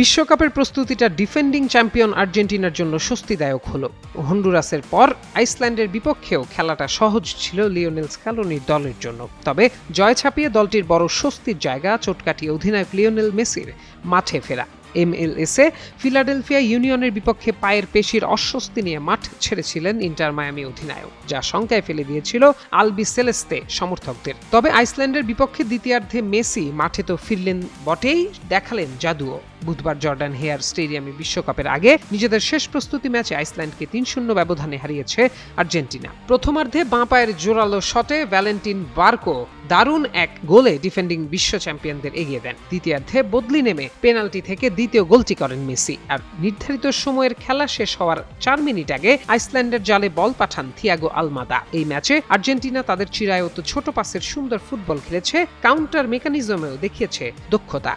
বিশ্বকাপের প্রস্তুতিটা defending champion আর্জেন্টিনার জন্য স্বস্তিদায়ক হলো। হন্ডুরাসের পর আইসল্যান্ডের বিপক্ষেও খেলাটা সহজ ছিল লিওনেল স্ক্যালোনির দলের জন্য। তবে জয় ছাপিয়ে দলটির বড় স্বস্তির জায়গা চোট কাটিয়ে অধিনায়ক লিওনেল মেসির মাঠে ফেরা। MLS-এ ফিলাডেলফিয়া ইউনিয়নের বিপক্ষে পায়ের পেশির অস্বস্তি নিয়ে মাঠ ছেড়েছিলেন ইন্টার মায়ামি অধিনায়ক, যা শঙ্কায় ফেলে দিয়েছিল আলবি সেলেস্তে সমর্থকদের। তবে আইসল্যান্ডের বিপক্ষে দ্বিতীয়ার্ধে মেসি মাঠে তো ফিরলেন বটেই, দেখালেন জাদুও। বুধবার জর্ডান হেয়ার স্টেডিয়ামে বিশ্বকাপের আগে নিজেদের শেষ প্রস্তুতি ম্যাচে আইসল্যান্ডকে ৩-০ ব্যবধানে হারিয়েছে আর্জেন্টিনা। প্রথমার্ধে বাঁ পায়ের জোরালো শটে ভ্যালেন্টিন বার্কো দারুণ এক গোলে ডিফেন্ডিং বিশ্ব চ্যাম্পিয়নদের এগিয়ে দেন। দ্বিতীয়ার্ধে বদলি নেমে পেনাল্টি থেকে দ্বিতীয় গোলটি করেন মেসি। আর নির্ধারিত সময়ের খেলা শেষ হওয়ার ৪ মিনিট আগে আইসল্যান্ডের জালে বল পাঠান থিয়াগো আলমাদা। এই ম্যাচে আর্জেন্টিনা তাদের চিরায়ত ছোট পাসের সুন্দর ফুটবল খেলেছে, কাউন্টার মেকানিজমেও দেখিয়েছে দক্ষতা।